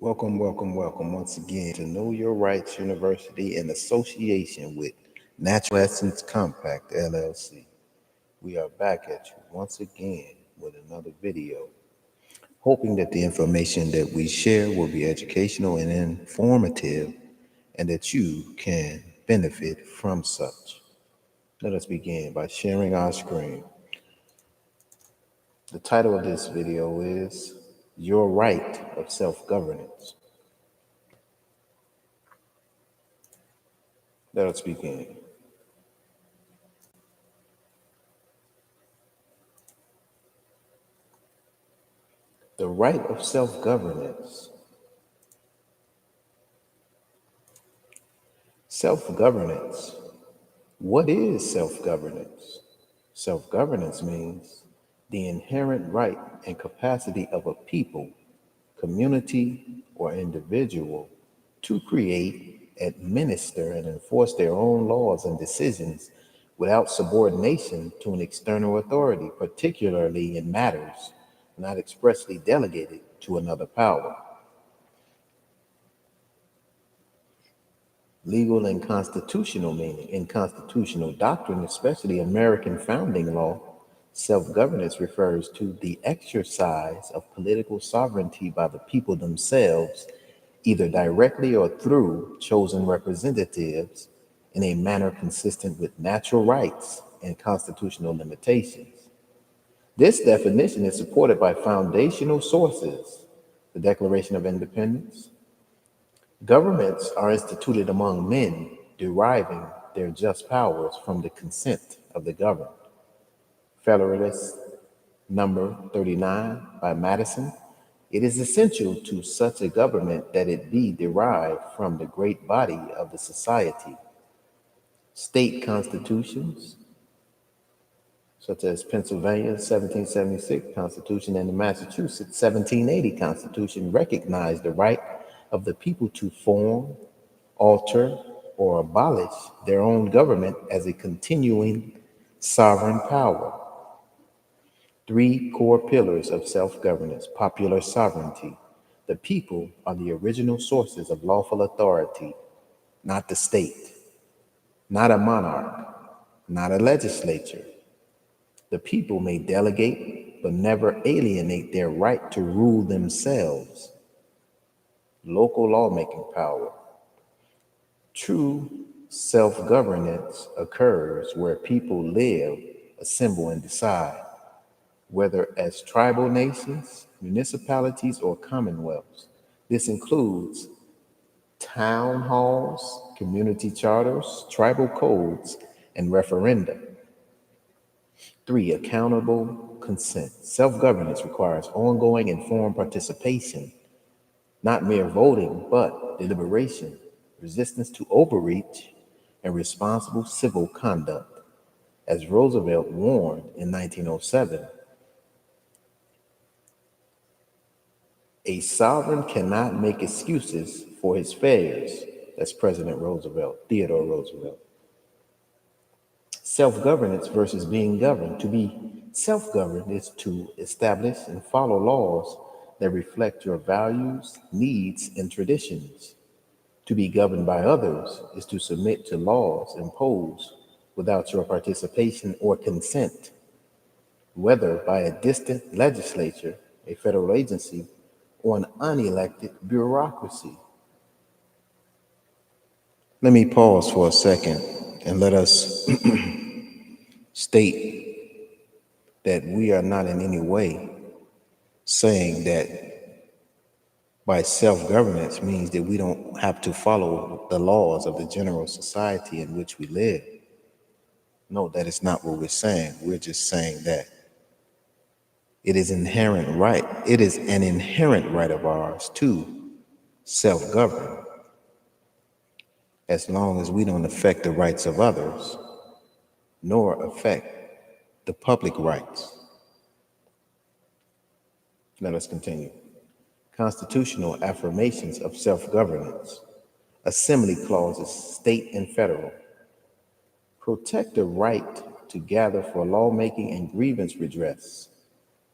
Welcome once again to Know Your Rights University in association with Natural Essence Compact LLC. We are back at you once again with another video, hoping that the information that we share will be educational and informative and that you can benefit from such. Let us begin by sharing our screen. The title of this video is Your Right of Self-Governance. Let us begin. The right of self-governance. Self-governance. What is self-governance? Self-governance means the inherent right and capacity of a people, community, or individual to create, administer, and enforce their own laws and decisions without subordination to an external authority, particularly in matters not expressly delegated to another power. Legal and constitutional meaning. In constitutional doctrine, especially American founding law, self-governance refers to the exercise of political sovereignty by the people themselves, either directly or through chosen representatives, in a manner consistent with natural rights and constitutional limitations. This definition is supported by foundational sources: the Declaration of Independence. Governments are instituted among men, deriving their just powers from the consent of the governed. Federalist number 39 by Madison. It is essential to such a government that it be derived from the great body of the society. State constitutions, such as Pennsylvania's 1776 Constitution and the Massachusetts 1780 Constitution, recognize the right of the people to form, alter, or abolish their own government as a continuing sovereign power. Three core pillars of self-governance: popular sovereignty. The people are the original sources of lawful authority, not the state, not a monarch, not a legislature. The people may delegate, but never alienate their right to rule themselves. Local lawmaking power. True self-governance occurs where people live, assemble, and decide, whether as tribal nations, municipalities, or commonwealths. This includes town halls, community charters, tribal codes, and referenda. 3. Accountable consent. Self-governance requires ongoing informed participation, not mere voting, but deliberation, resistance to overreach, and responsible civil conduct. As Roosevelt warned in 1907, a sovereign cannot make excuses for his failures. That's President Roosevelt, Theodore Roosevelt. Self-governance versus being governed. To be self-governed is to establish and follow laws that reflect your values, needs, and traditions. To be governed by others is to submit to laws imposed without your participation or consent, whether by a distant legislature, a federal agency, or an unelected bureaucracy. Let me pause for a second and let us state that we are not in any way saying that by self-governance means that we don't have to follow the laws of the general society in which we live. No, that is not what we're saying. We're just saying that it is inherent right. It is an inherent right of ours to self-govern, as long as we don't affect the rights of others, nor affect the public rights. Let us continue. Constitutional affirmations of self-governance. Assembly clauses, state and federal. Protect the right to gather for lawmaking and grievance redress,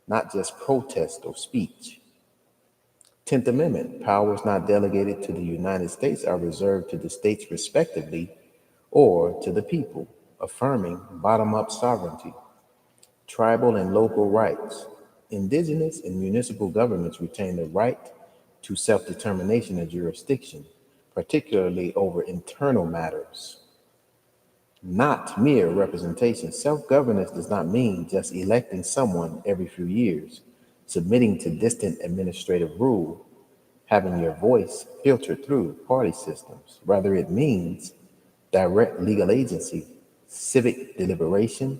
not just protest or speech. 10th Amendment, powers not delegated to the United States are reserved to the states respectively or to the people, affirming bottom-up sovereignty. Tribal and local rights. Indigenous and municipal governments retain the right to self-determination and jurisdiction, particularly over internal matters, not mere representation. Self-governance does not mean just electing someone every few years, submitting to distant administrative rule, having your voice filtered through party systems. Rather, it means direct legal agency, civic deliberation,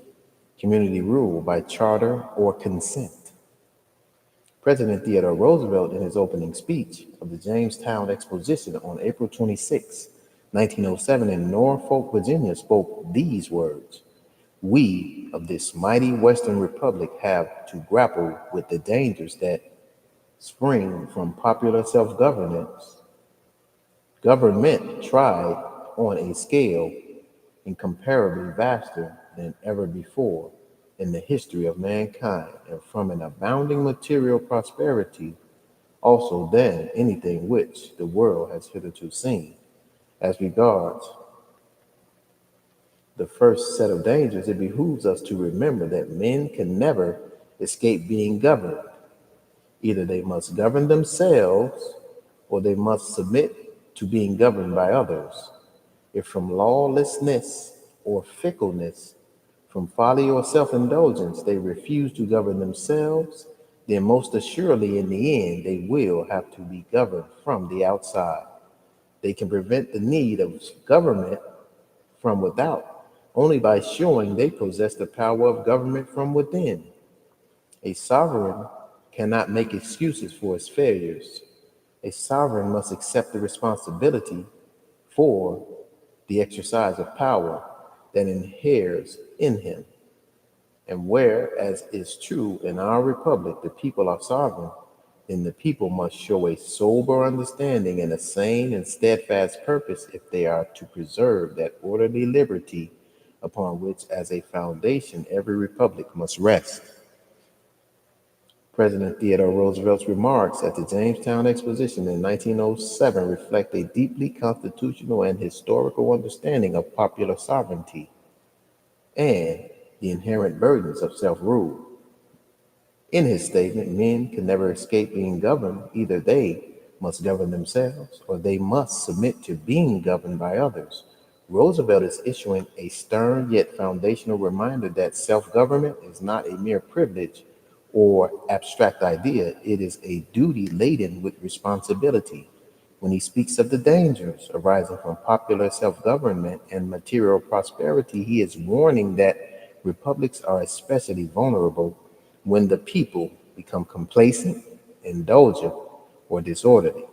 community rule by charter or consent. President Theodore Roosevelt, in his opening speech of the Jamestown Exposition on April 26, 1907, in Norfolk, Virginia, spoke these words: "We of this mighty Western Republic have to grapple with the dangers that spring from popular government tried on a scale incomparably vaster than ever before in the history of mankind, and from an abounding material prosperity also than anything which the world has hitherto seen. As regards the first set of dangers, it behooves us to remember that men can never escape being governed. Either they must govern themselves or they must submit to being governed by others. If from lawlessness or fickleness, from folly or self-indulgence, they refuse to govern themselves, then most assuredly in the end they will have to be governed from the outside. They can prevent the need of government from without only by showing they possess the power of government from within. A sovereign cannot make excuses for his failures. A sovereign must accept the responsibility for the exercise of power that inheres in him. And whereas is true in our republic, the people are sovereign, then the people must show a sober understanding and a sane and steadfast purpose if they are to preserve that orderly liberty upon which, as a foundation, every republic must rest. President Theodore Roosevelt's remarks at the Jamestown Exposition in 1907 reflect a deeply constitutional and historical understanding of popular sovereignty and the inherent burdens of self-rule. In his statement, men can never escape being governed. Either they must govern themselves or they must submit to being governed by others. Roosevelt is issuing a stern yet foundational reminder that self-government is not a mere privilege or abstract idea. It is a duty laden with responsibility. When he speaks of the dangers arising from popular self-government and material prosperity, he is warning that republics are especially vulnerable when the people become complacent, indulgent, or disorderly.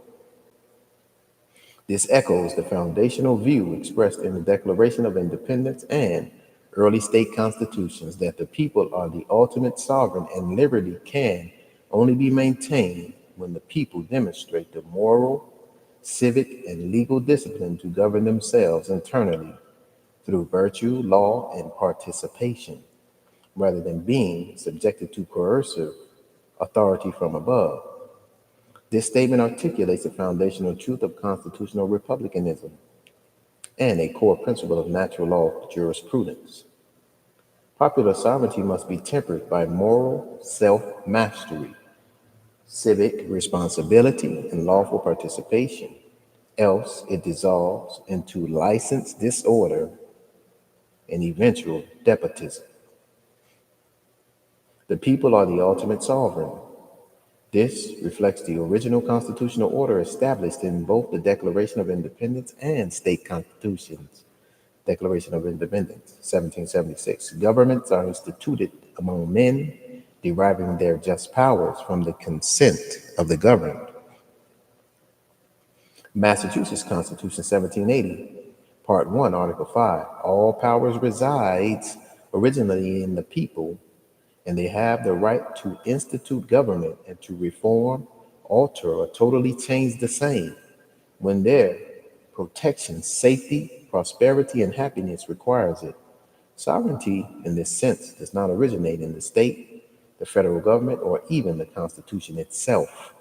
This echoes the foundational view expressed in the Declaration of Independence and early state constitutions that the people are the ultimate sovereign and liberty can only be maintained when the people demonstrate the moral, civic, and legal discipline to govern themselves internally through virtue, law, and participation, rather than being subjected to coercive authority from above. This statement articulates the foundational truth of constitutional republicanism and a core principle of natural law jurisprudence. Popular sovereignty must be tempered by moral self-mastery, civic responsibility, and lawful participation, else it dissolves into license, disorder, and eventual despotism. The people are the ultimate sovereign. This reflects the original constitutional order established in both the Declaration of Independence and state constitutions. Declaration of Independence, 1776. Governments are instituted among men, deriving their just powers from the consent of the governed. Massachusetts Constitution, 1780. Part 1, Article 5. All powers resides originally in the people, and they have the right to institute government and to reform, alter, or totally change the same when their protection, safety, prosperity, and happiness requires it. Sovereignty, in this sense, does not originate in the state, the federal government, or even the Constitution itself.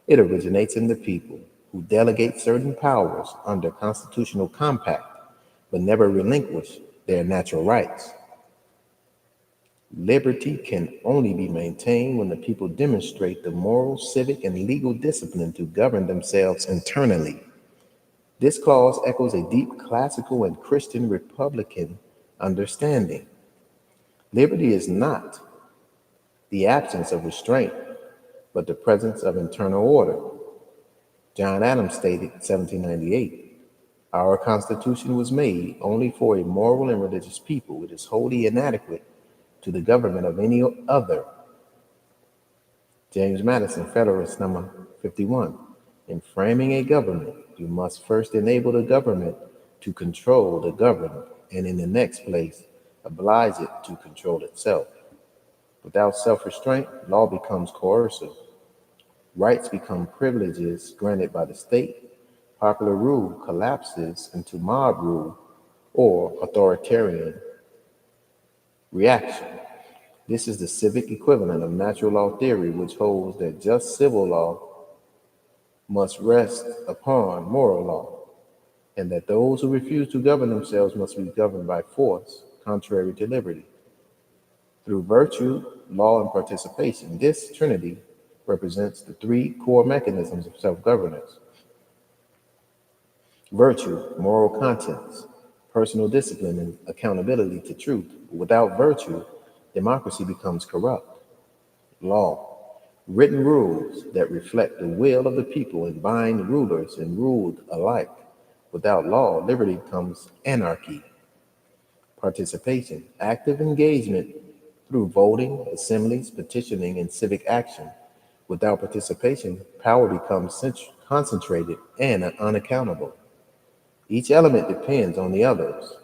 It originates in the people, who delegate certain powers under constitutional compact, but never relinquish their natural rights. Liberty can only be maintained when the people demonstrate the moral, civic, and legal discipline to govern themselves internally. This clause echoes a deep classical and Christian republican understanding. Liberty is not the absence of restraint, but the presence of internal order. John Adams stated in 1798, "Our Constitution was made only for a moral and religious people. It is wholly inadequate to the government of any other." James Madison, Federalist number 51. In framing a government, you must first enable the government to control the governed, and in the next place, oblige it to control itself. Without self-restraint, law becomes coercive. Rights become privileges granted by the state. Popular rule collapses into mob rule or authoritarian reaction. This is the civic equivalent of natural law theory, which holds that just civil law must rest upon moral law, and that those who refuse to govern themselves must be governed by force, contrary to liberty. Through virtue, law, and participation, this trinity represents the three core mechanisms of self-governance. Virtue, moral conscience, personal discipline, and accountability to truth. Without virtue, democracy becomes corrupt. Law, written rules that reflect the will of the people and bind rulers and ruled alike. Without law, liberty becomes anarchy. Participation, active engagement through voting, assemblies, petitioning, and civic action. Without participation, power becomes concentrated and unaccountable. Each element depends on the others.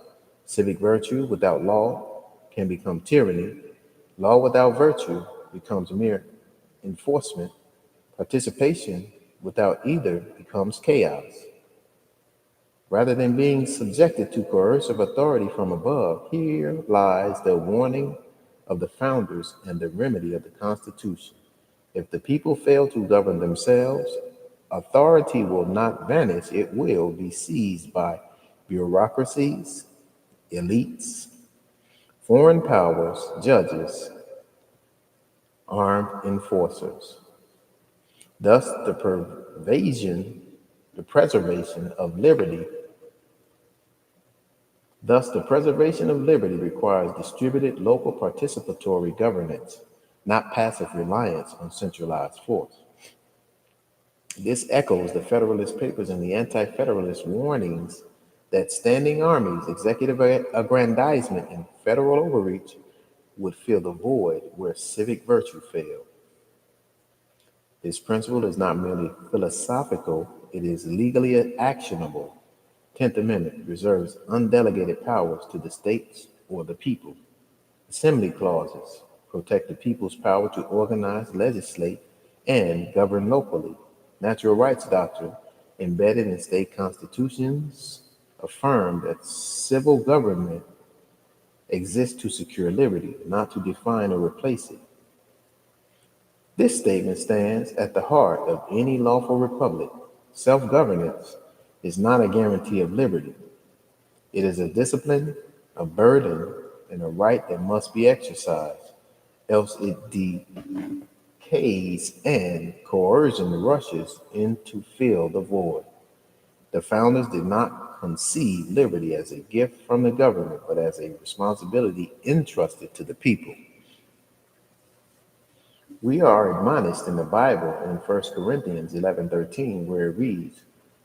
Civic virtue without law can become tyranny. Law without virtue becomes mere enforcement. Participation without either becomes chaos. Rather than being subjected to coercive authority from above, here lies the warning of the founders and the remedy of the Constitution. If the people fail to govern themselves, authority will not vanish, it will be seized by bureaucracies, elites, foreign powers, judges, armed enforcers. Thus, the preservation of liberty Thus, the preservation of liberty requires distributed local participatory governance, not passive reliance on centralized force. This echoes the Federalist Papers and the Anti-Federalist warnings that standing armies, executive aggrandizement, and federal overreach would fill the void where civic virtue failed. This principle is not merely philosophical, it is legally actionable. 10th Amendment reserves undelegated powers to the states or the people. Assembly clauses protect the people's power to organize, legislate, and govern locally. Natural rights doctrine, embedded in state constitutions, affirm that civil government exists to secure liberty, not to define or replace it. This statement stands at the heart of any lawful republic. Self-governance is not a guarantee of liberty. It is a discipline, a burden, and a right that must be exercised, else it decays and coercion rushes in to fill the void. The founders did not conceive liberty as a gift from the government, but as a responsibility entrusted to the people. We are admonished in the Bible in 1 Corinthians 11:13, where it reads,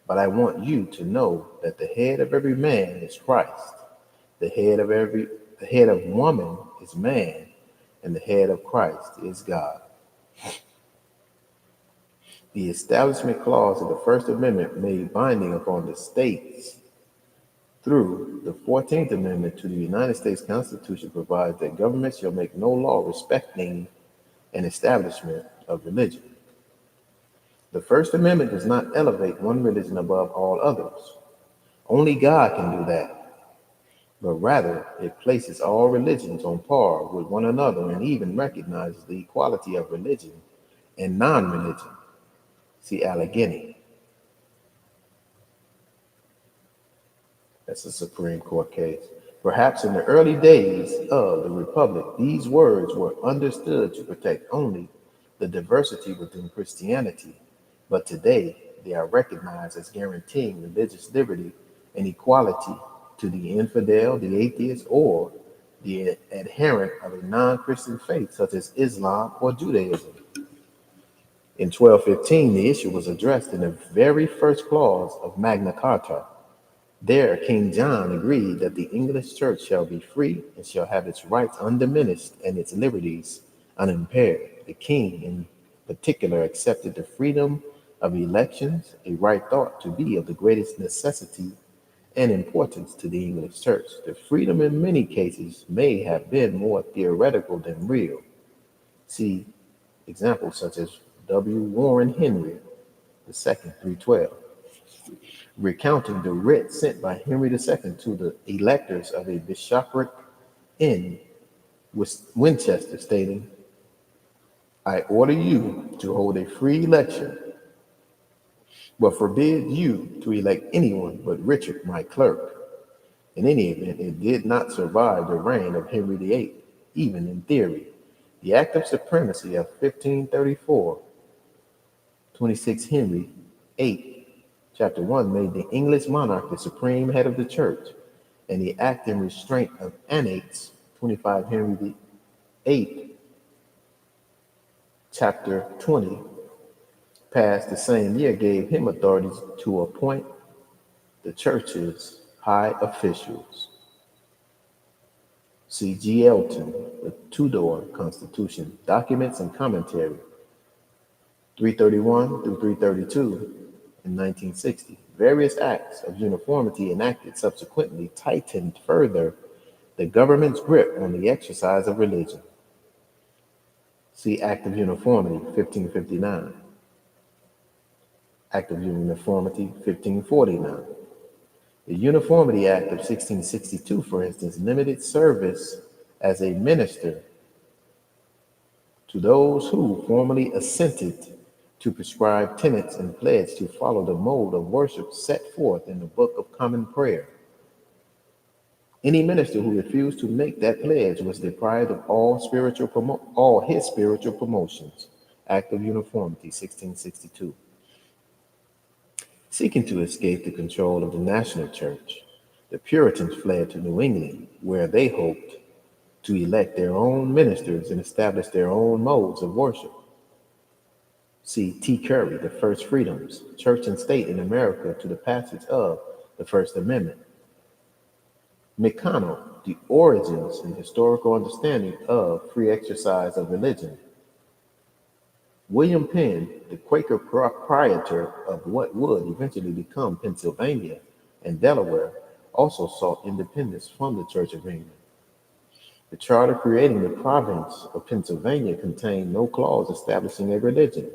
"But I want you to know that the head of every man is Christ. The head of woman is man, and the head of Christ is God." The Establishment Clause of the First Amendment made binding upon the states through the 14th Amendment to the United States Constitution provides that government shall make no law respecting an establishment of religion. The First Amendment does not elevate one religion above all others. Only God can do that. But rather, it places all religions on par with one another and even recognizes the equality of religion and non-religion. See Allegheny. That's a Supreme Court case. Perhaps in the early days of the Republic, these words were understood to protect only the diversity within Christianity, but today they are recognized as guaranteeing religious liberty and equality to the infidel, the atheist, or the adherent of a non Christian faith such as Islam or Judaism. In 1215, the issue was addressed in the very first clause of Magna Carta. There, King John agreed that the English church shall be free and shall have its rights undiminished and its liberties unimpaired. The king, in particular, accepted the freedom of elections, a right thought to be of the greatest necessity and importance to the English church. The freedom in many cases may have been more theoretical than real. See examples such as W. Warren Henry II, 312. Recounting the writ sent by Henry II to the electors of a bishopric in Winchester, stating, I order you to hold a free election, but forbid you to elect anyone but Richard, my clerk. In any event, it did not survive the reign of Henry VIII, even in theory. The Act of Supremacy of 1534, 26 Henry VIII, Chapter 1, made the English monarch the supreme head of the church, and the Act in Restraint of Annates, 25 Henry VIII, Chapter 20, passed the same year, gave him authority to appoint the church's high officials. See G. Elton, The Tudor Constitution, Documents and Commentary, 331 through 332, in 1960. Various acts of uniformity enacted subsequently tightened further the government's grip on the exercise of religion. See Act of Uniformity, 1559. Act of Uniformity, 1549. The Uniformity Act of 1662, for instance, limited service as a minister to those who formally assented to prescribed tenets and pledged to follow the mode of worship set forth in the Book of Common Prayer. Any minister who refused to make that pledge was deprived of all his spiritual promotions. Act of Uniformity, 1662. Seeking to escape the control of the national church, the Puritans fled to New England, where they hoped to elect their own ministers and establish their own modes of worship. See T. Curry, The First Freedoms, Church and State in America to the Passage of the First Amendment. McConnell, The Origins and Historical Understanding of Free Exercise of Religion. William Penn, the Quaker proprietor of what would eventually become Pennsylvania and Delaware, also sought independence from the Church of England. The charter creating the province of Pennsylvania contained no clause establishing a religion.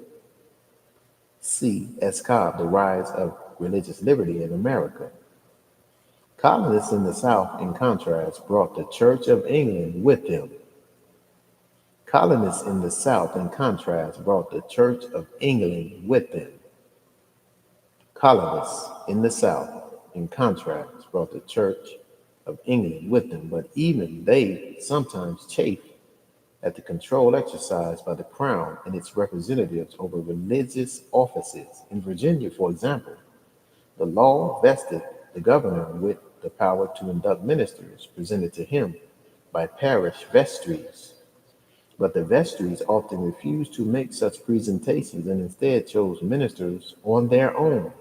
C. S. Cobb, The Rise of Religious Liberty in America. Colonists in the South, in contrast, brought the Church of England with them. Colonists in the South, in contrast, brought the Church of England with them. Colonists in the South, in contrast, brought the Church of England with them, but even they sometimes chafed at the control exercised by the Crown and its representatives over religious offices. In Virginia, for example, the law vested the governor with the power to induct ministers presented to him by parish vestries. But the vestries often refused to make such presentations and instead chose ministers on their own.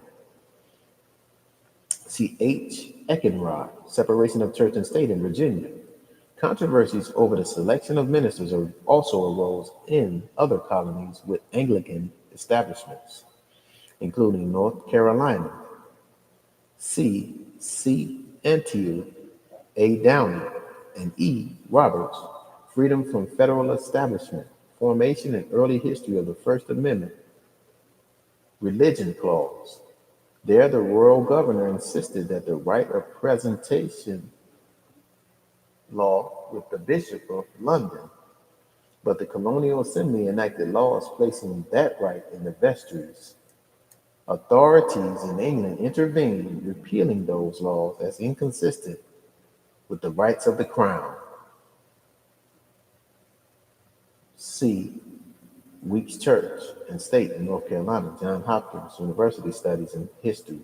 See H. Eckenrod, Separation of Church and State in Virginia. Controversies over the selection of ministers also arose in other colonies with Anglican establishments, including North Carolina. C. Antioch, A. Downey, and E. Roberts, Freedom from Federal Establishment, Formation and Early History of the First Amendment, Religion Clause. There, the royal governor insisted that the right of presentation law with the Bishop of London, but the colonial assembly enacted laws placing that right in the vestries. Authorities in England intervened, repealing those laws as inconsistent with the rights of the crown. See Weeks Church and State in North Carolina, Johns Hopkins University Studies in History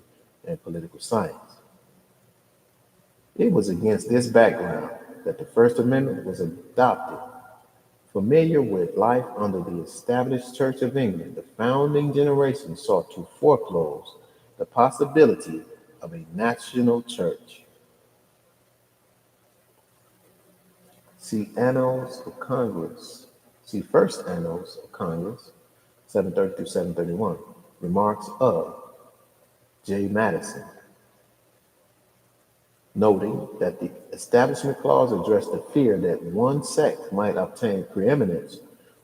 and Political Science. It was against this background that the First Amendment was adopted. Familiar with life under the established Church of England, the founding generation sought to foreclose the possibility of a national church. See Annals of Congress. See First Annals of Congress, 730 through 731. Remarks of J. Madison, noting that the Establishment Clause addressed the fear that one sect might obtain preeminence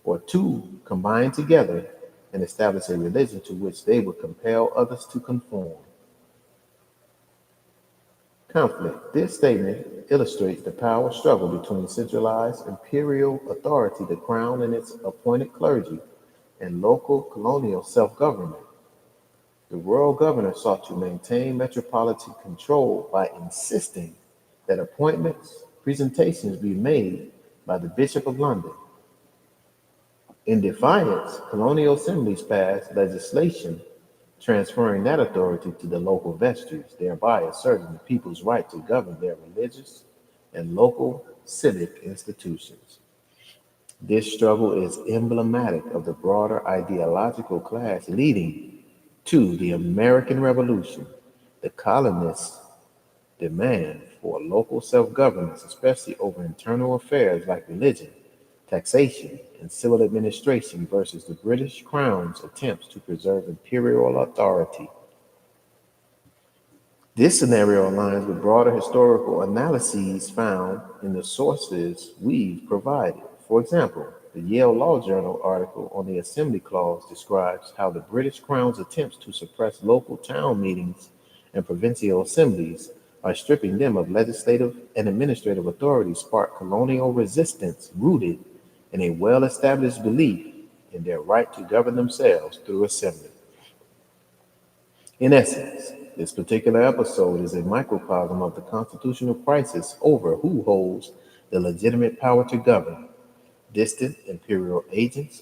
or two combine together and establish a religion to which they would compel others to conform. Conflict. This statement illustrates the power struggle between centralized imperial authority, the crown and its appointed clergy, and local colonial self-government. The royal governor sought to maintain metropolitan control by insisting that presentations be made by the Bishop of London. In defiance, colonial assemblies passed legislation transferring that authority to the local vestries, thereby asserting the people's right to govern their religious and local civic institutions. This struggle is emblematic of the broader ideological clash leading to the American Revolution. The colonists' demand for local self-governance, especially over internal affairs like religion, taxation, and civil administration, versus the British Crown's attempts to preserve imperial authority. This scenario aligns with broader historical analyses found in the sources we've provided. For example, the Yale Law Journal article on the Assembly Clause describes how the British Crown's attempts to suppress local town meetings and provincial assemblies by stripping them of legislative and administrative authority sparked colonial resistance rooted in a well-established belief in their right to govern themselves through assembly. In essence, this particular episode is a microcosm of the constitutional crisis over who holds the legitimate power to govern, distant imperial agents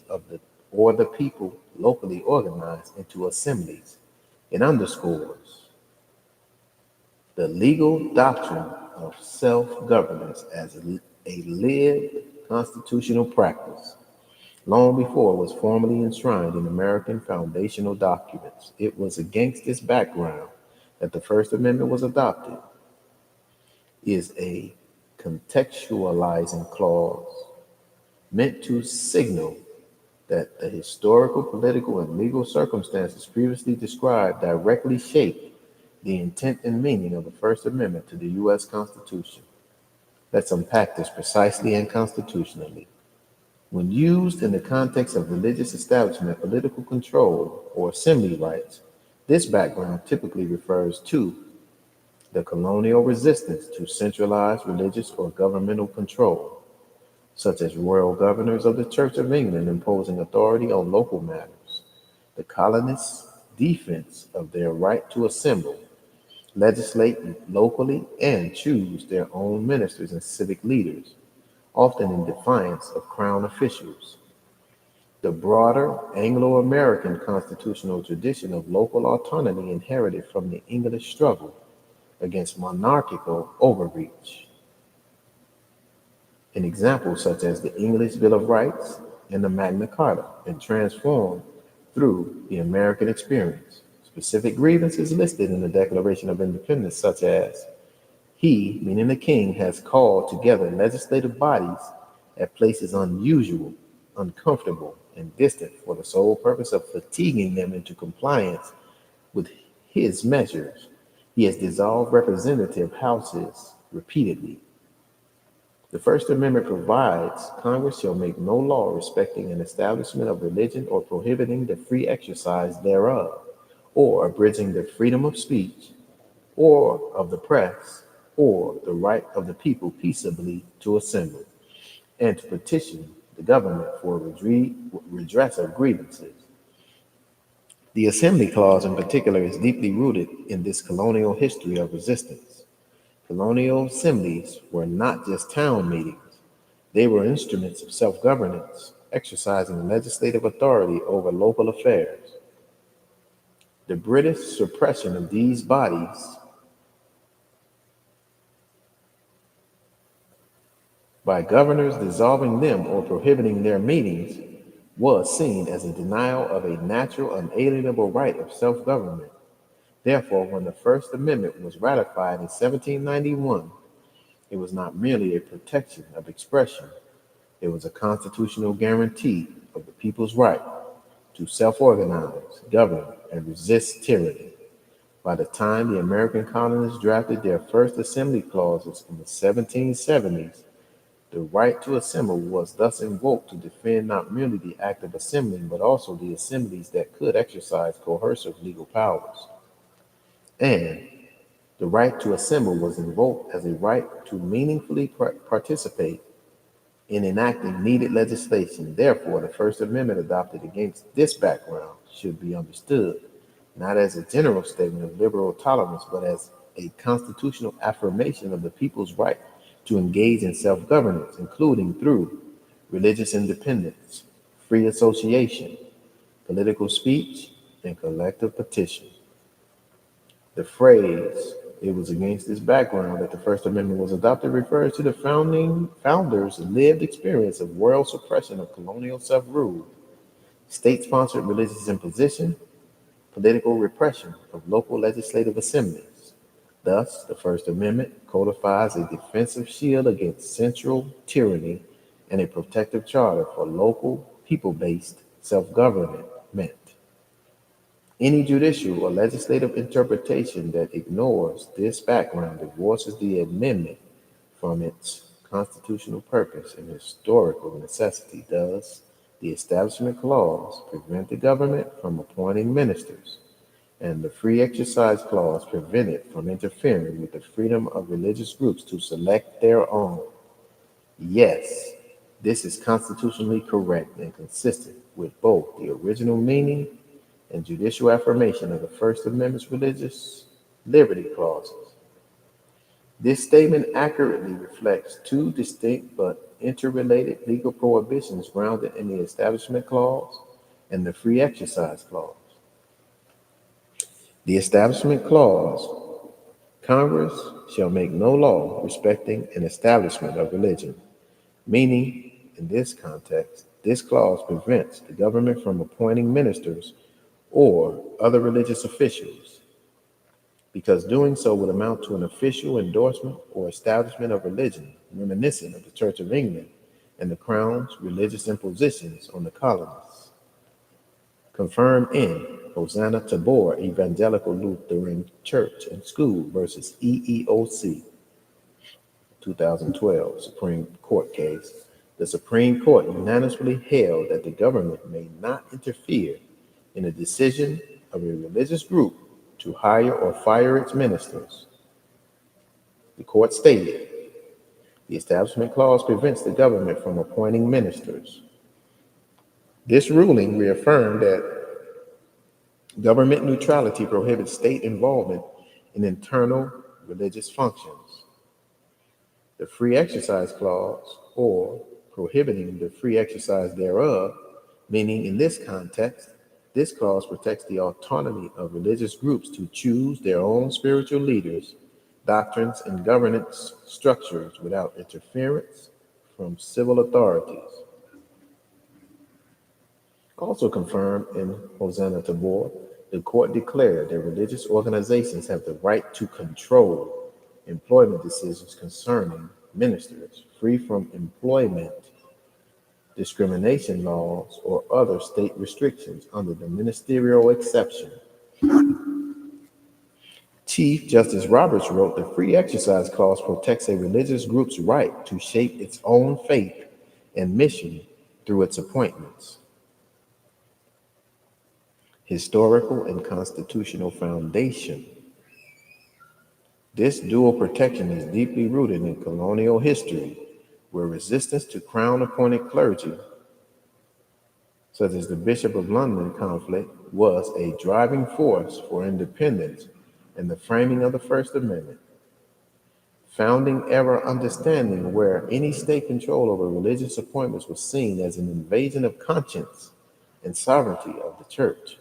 or the people locally organized into assemblies. It underscores the legal doctrine of self-governance as a lived constitutional practice. Long before it was formally enshrined in American foundational documents, it was against this background that the First Amendment was adopted. Is a contextualizing clause meant to signal that the historical, political, and legal circumstances previously described directly shaped the intent and meaning of the First Amendment to the U.S. Constitution. Let's unpack this precisely and constitutionally. When used in the context of religious establishment, political control, or assembly rights, this background typically refers to the colonial resistance to centralized religious or governmental control, such as royal governors of the Church of England imposing authority on local matters, the colonists' defense of their right to assemble, legislate locally, and choose their own ministers and civic leaders, often in defiance of crown officials. The broader Anglo-American constitutional tradition of local autonomy inherited from the English struggle against monarchical overreach. An example such as the English Bill of Rights and the Magna Carta, and transformed through the American experience. Specific grievances listed in the Declaration of Independence, such as he, meaning the king, has called together legislative bodies at places unusual, uncomfortable, and distant for the sole purpose of fatiguing them into compliance with his measures. He has dissolved representative houses repeatedly. The First Amendment provides Congress shall make no law respecting an establishment of religion or prohibiting the free exercise thereof, or abridging the freedom of speech, or of the press, or the right of the people peaceably to assemble, and to petition the government for redress of grievances. The Assembly Clause, in particular, is deeply rooted in this colonial history of resistance. Colonial assemblies were not just town meetings, they were instruments of self governance, exercising legislative authority over local affairs. The British suppression of these bodies by governors dissolving them or prohibiting their meetings was seen as a denial of a natural, unalienable right of self government. Therefore, when the First Amendment was ratified in 1791, it was not merely a protection of expression, it was a constitutional guarantee of the people's right to self organize, govern, and resist tyranny. By the time the American colonists drafted their first assembly clauses in the 1770s, the right to assemble was thus invoked to defend not merely the act of assembling, but also the assemblies that could exercise coercive legal powers. And the right to assemble was invoked as a right to meaningfully participate in enacting needed legislation. Therefore, the First Amendment adopted against this background should be understood not as a general statement of liberal tolerance, but as a constitutional affirmation of the people's right to engage in self governance, including through religious independence, free association, political speech, and collective petition. The phrase, "it was against this background that the First Amendment was adopted," refers to the founding founders' lived experience of royal suppression of colonial self rule, state sponsored religious imposition, political repression of local legislative assemblies. Thus, the First Amendment codifies a defensive shield against central tyranny and a protective charter for local, people based self government. Any judicial or legislative interpretation that ignores this background divorces the amendment from its constitutional purpose and historical necessity. Thus, the Establishment Clause prevents the government from appointing ministers, and the Free Exercise Clause prevents it from interfering with the freedom of religious groups to select their own. Yes, this is constitutionally correct and consistent with both the original meaning and judicial affirmation of the First Amendment's religious liberty clauses. This statement accurately reflects two distinct but interrelated legal prohibitions grounded in the Establishment Clause and the Free Exercise Clause. The Establishment Clause: Congress shall make no law respecting an establishment of religion, meaning, in this context, this clause prevents the government from appointing ministers or other religious officials, because doing so would amount to an official endorsement or establishment of religion reminiscent of the Church of England and the Crown's religious impositions on the colonists. Confirmed in Hosanna Tabor Evangelical Lutheran Church and School versus EEOC, 2012 Supreme Court case. The Supreme Court unanimously held that the government may not interfere in the decision of a religious group to hire or fire its ministers. The court stated, the Establishment Clause prevents the government from appointing ministers. This ruling reaffirmed that government neutrality prohibits state involvement in internal religious functions. The Free Exercise Clause, or prohibiting the free exercise thereof, meaning in this context, this clause protects the autonomy of religious groups to choose their own spiritual leaders, doctrines, and governance structures without interference from civil authorities. Also confirmed in Hosanna Tabor, the court declared that religious organizations have the right to control employment decisions concerning ministers, free from employment discrimination laws or other state restrictions under the ministerial exception. Chief Justice Roberts wrote, the Free Exercise Clause protects a religious group's right to shape its own faith and mission through its appointments. Historical and constitutional foundation. This dual protection is deeply rooted in colonial history, where resistance to crown-appointed clergy such as the Bishop of London conflict, was a driving force for independence and the framing of the First Amendment. Founding era understanding where any state control over religious appointments was seen as an invasion of conscience and sovereignty of the church.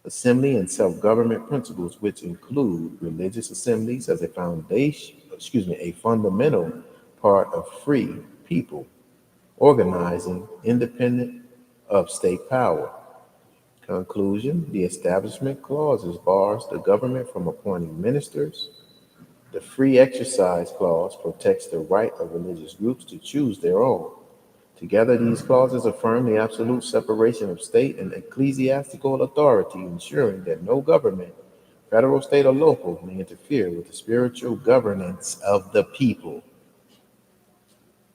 Assembly and self-government principles, which include religious assemblies as a a fundamental part of free people organizing independent of state power. Conclusion: the Establishment Clause bars the government from appointing ministers. The Free Exercise Clause protects the right of religious groups to choose their own. Together, these clauses affirm the absolute separation of state and ecclesiastical authority, ensuring that no government, federal, state, or local, may interfere with the spiritual governance of the people.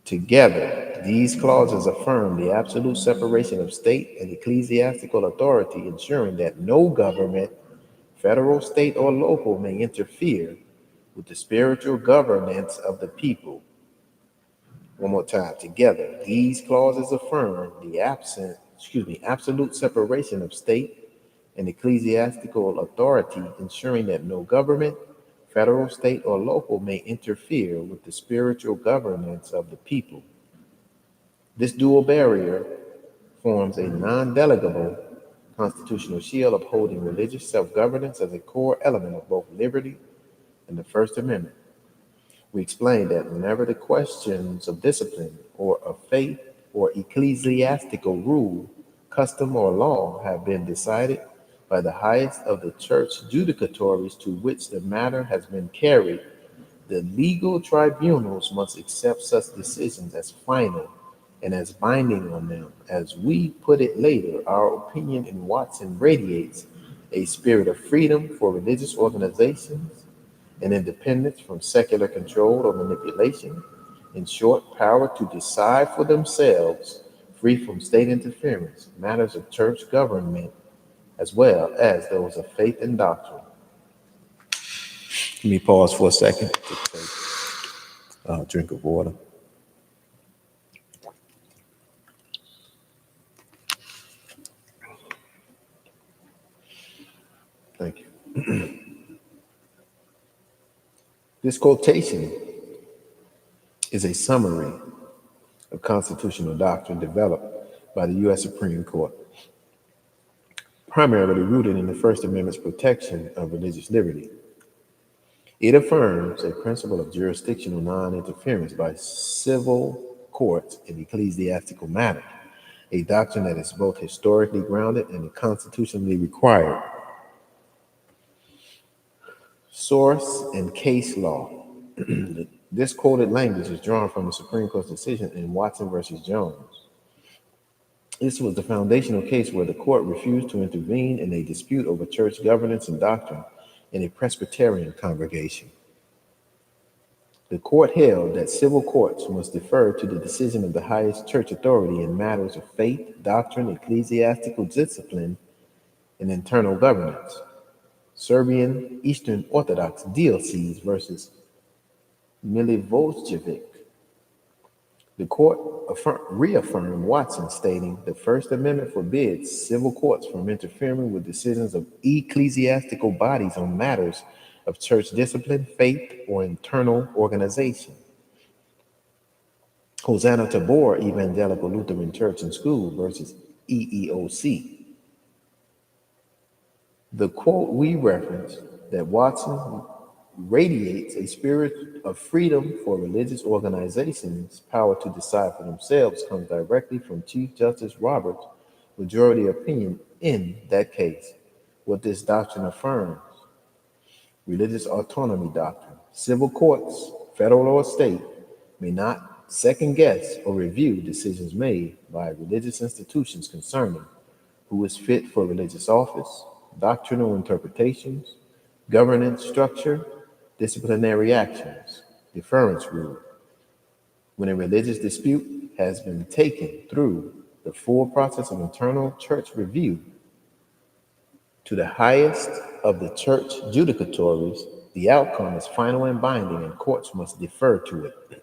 Together, these clauses affirm the absolute separation of state and ecclesiastical authority, ensuring that no government, federal, state, or local, may interfere with the spiritual governance of the people. One more time. Together, these clauses affirm the absolute separation of state and ecclesiastical authority, ensuring that no government, federal, state, or local may interfere with the spiritual governance of the people. This dual barrier forms a non-delegable constitutional shield upholding religious self-governance as a core element of both liberty and the First Amendment. We explained that whenever the questions of discipline or of faith or ecclesiastical rule, custom, or law have been decided by the highest of the church judicatories to which the matter has been carried, the legal tribunals must accept such decisions as final and as binding on them. As we put it later, our opinion in Watson radiates a spirit of freedom for religious organizations and independence from secular control or manipulation. In short, power to decide for themselves, free from state interference, matters of church government, as well as those of faith and doctrine. Let me pause for a second to take a drink of water. Thank you. This quotation is a summary of constitutional doctrine developed by the U.S. Supreme Court, primarily rooted in the First Amendment's protection of religious liberty. It affirms a principle of jurisdictional non-interference by civil courts in ecclesiastical matters, a doctrine that is both historically grounded and constitutionally required. Source and case law. This quoted language is drawn from the Supreme Court's decision in Watson versus Jones. This was the foundational case where the court refused to intervene in a dispute over church governance and doctrine in a Presbyterian congregation. The court held that civil courts must defer to the decision of the highest church authority in matters of faith, doctrine, ecclesiastical discipline, and internal governance. Serbian Eastern Orthodox DLCs versus Milivojevic. The court reaffirmed Watson, stating the First Amendment forbids civil courts from interfering with decisions of ecclesiastical bodies on matters of church discipline, faith, or internal organization. Hosanna Tabor Evangelical Lutheran Church and School versus EEOC. The quote we referenced, that Watson radiates a spirit of freedom for religious organizations, power to decide for themselves, comes directly from Chief Justice Roberts' majority opinion in that case. What this doctrine affirms: religious autonomy doctrine. Civil courts, federal or state, may not second guess or review decisions made by religious institutions concerning who is fit for religious office, doctrinal interpretations, governance structure, disciplinary actions, deference rule. When a religious dispute has been taken through the full process of internal church review to the highest of the church judicatories, the outcome is final and binding, and courts must defer to it.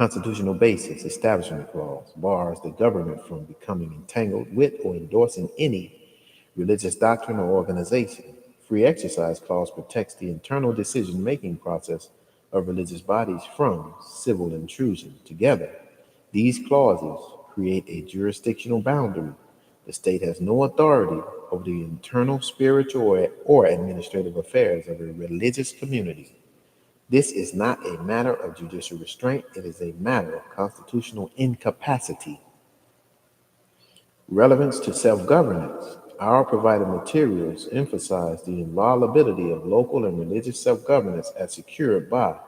Constitutional basis, Establishment Clause, bars the government from becoming entangled with or endorsing any religious doctrine or organization. Free Exercise Clause protects the internal decision-making process of religious bodies from civil intrusion. Together, these clauses create a jurisdictional boundary. The state has no authority over the internal spiritual or administrative affairs of a religious community. This is not a matter of judicial restraint, it is a matter of constitutional incapacity. Relevance to self-governance. Our provided materials emphasize the inviolability of local and religious self-governance as secured by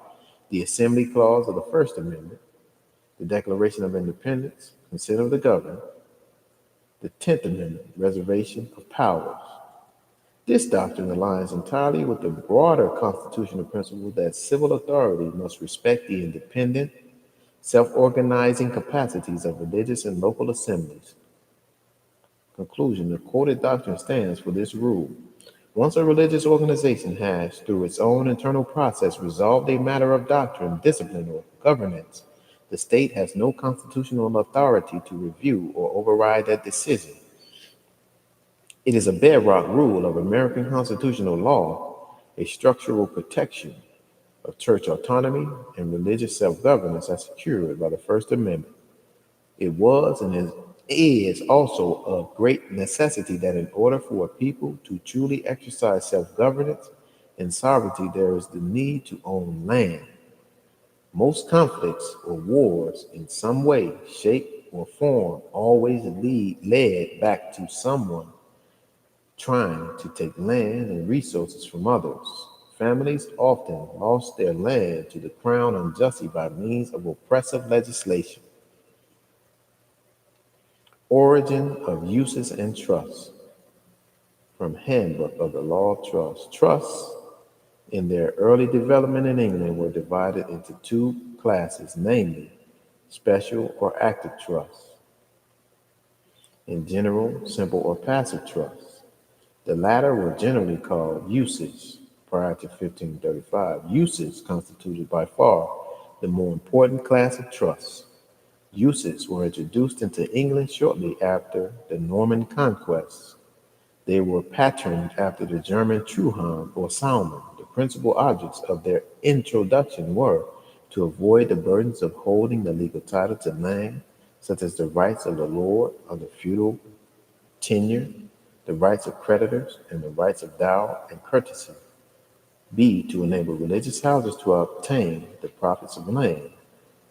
the Assembly Clause of the First Amendment, the Declaration of Independence, consent of the governed, the 10th Amendment, reservation of powers. This doctrine aligns entirely with the broader constitutional principle that civil authority must respect the independent, self-organizing capacities of religious and local assemblies. Conclusion: the quoted doctrine stands for this rule. Once a religious organization has, through its own internal process, resolved a matter of doctrine, discipline, or governance, the state has no constitutional authority to review or override that decision. It is a bedrock rule of American constitutional law, a structural protection of church autonomy and religious self-governance as secured by the First Amendment. It was and is also of great necessity that in order for a people to truly exercise self-governance and sovereignty, there is the need to own land. Most conflicts or wars in some way, shape, or form always led back to someone trying to take land and resources from others. Families often lost their land to the crown unjustly by means of oppressive legislation. Origin of uses and trusts. From Handbook of the Law of Trust. Trusts in their early development in England were divided into two classes, namely special or active trusts, and general, simple, or passive trusts. The latter were generally called uses prior to 1535. Uses constituted by far the more important class of trusts. Uses were introduced into England shortly after the Norman conquests. They were patterned after the German Truhahn or Salmon. The principal objects of their introduction were to avoid the burdens of holding the legal title to land, such as the rights of the lord of the feudal tenure, the rights of creditors, and the rights of dower and courtesy. B, to enable religious houses to obtain the profits of land,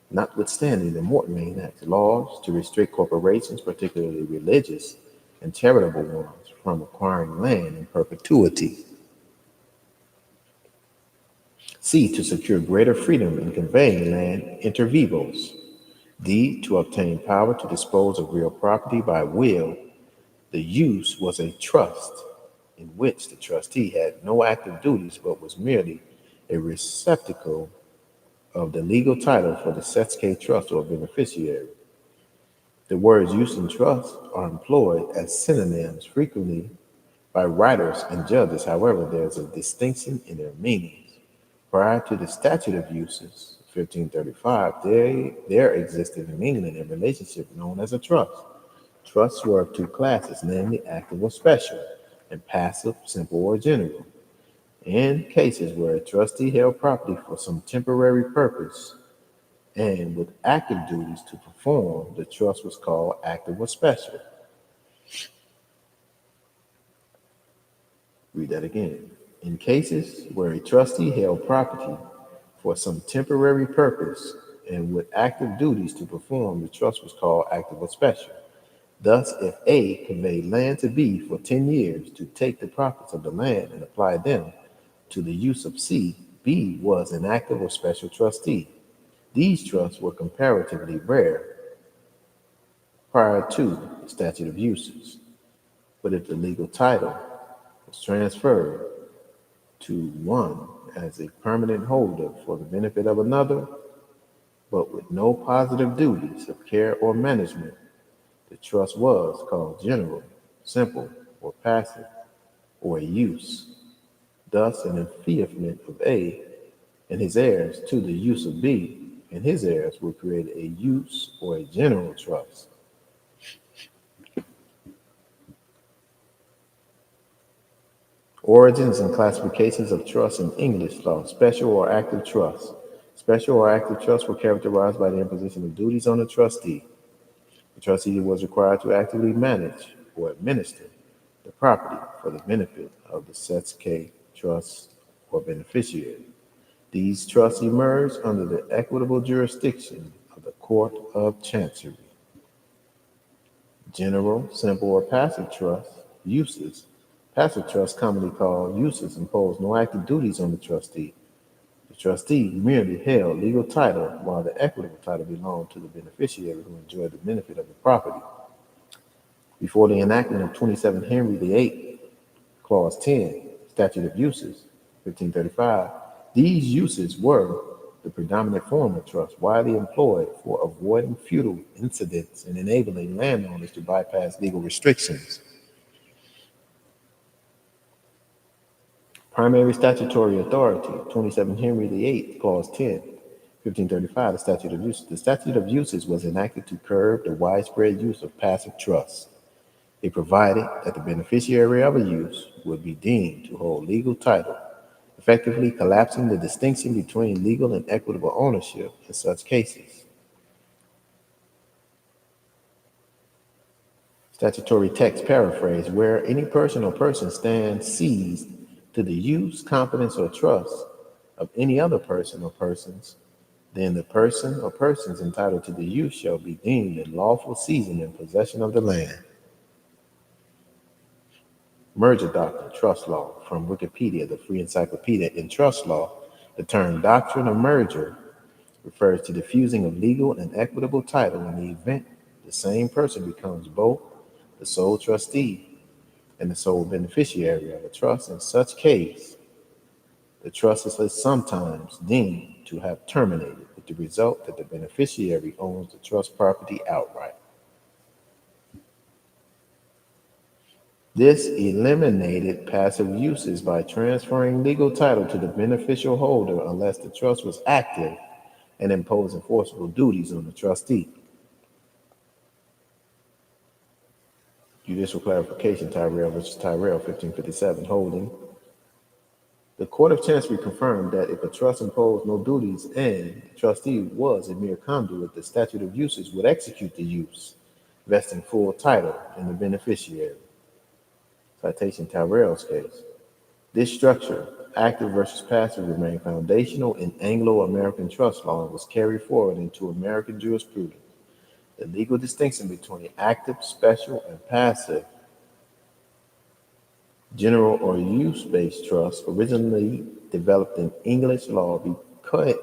notwithstanding the Mortmain Act laws to restrict corporations, particularly religious and charitable ones, from acquiring land in perpetuity. C, to secure greater freedom in conveying land inter vivos. D, to obtain power to dispose of real property by will. The use was a trust in which the trustee had no active duties but was merely a receptacle of the legal title for the Setske trust or beneficiary. The words use and trust are employed as synonyms frequently by writers and judges. However, there is a distinction in their meanings. Prior to the Statute of Uses, 1535, there existed in England a relationship known as a trust. Trusts were of two classes, namely active or special, and passive, simple or general. In cases where a trustee held property for some temporary purpose and with active duties to perform, the trust was called active or special. Read that again. In cases where a trustee held property for some temporary purpose and with active duties to perform, the trust was called active or special. Thus, if A conveyed land to B for 10 years to take the profits of the land and apply them to the use of C, B was an active or special trustee. These trusts were comparatively rare prior to the statute of uses, but if the legal title was transferred to one as a permanent holder for the benefit of another, but with no positive duties of care or management, the trust was called general, simple, or passive, or a use. Thus, an enfeoffment of A and his heirs to the use of B and his heirs would create a use or a general trust. Origins and classifications of trust in English law. Special or active trust. Special or active trusts were characterized by the imposition of duties on the trustee. The trustee was required to actively manage or administer the property for the benefit of the Sets K trust or beneficiary. These trusts emerged under the equitable jurisdiction of the Court of Chancery. General, simple, or passive trust uses. Passive trusts, commonly called uses, impose no active duties on the trustee. The trustee merely held legal title while the equitable title belonged to the beneficiary who enjoyed the benefit of the property. Before the enactment of 27 Henry VIII, Clause 10, Statute of Uses, 1535, these uses were the predominant form of trust, widely employed for avoiding feudal incidents and enabling landowners to bypass legal restrictions. Primary statutory authority, 27 Henry VIII, Clause 10, 1535, the Statute of Uses. The Statute of Uses was enacted to curb the widespread use of passive trusts. It provided that the beneficiary of a use would be deemed to hold legal title, effectively collapsing the distinction between legal and equitable ownership in such cases. Statutory text paraphrase: where any person or persons stands seized to the use, confidence, or trust of any other person or persons, then the person or persons entitled to the use shall be deemed in lawful season and possession of the land. Merger doctrine, trust law. From Wikipedia, the free encyclopedia. In trust law, the term doctrine of merger refers to the fusing of legal and equitable title in the event the same person becomes both the sole trustee and the sole beneficiary of a trust. In such case, the trust is sometimes deemed to have terminated, with the result that the beneficiary owns the trust property outright. This eliminated passive uses by transferring legal title to the beneficial holder unless the trust was active and imposed enforceable duties on the trustee. Judicial clarification, Tyrell versus Tyrell, 1557, holding. The Court of Chancery confirmed that if a trust imposed no duties and the trustee was a mere conduit, the statute of uses would execute the use, vesting full title in the beneficiary. Citation, Tyrell's case. This structure, active versus passive, remained foundational in Anglo-American trust law and was carried forward into American jurisprudence. The legal distinction between active, special, and passive, general or use-based trusts, originally developed in English law,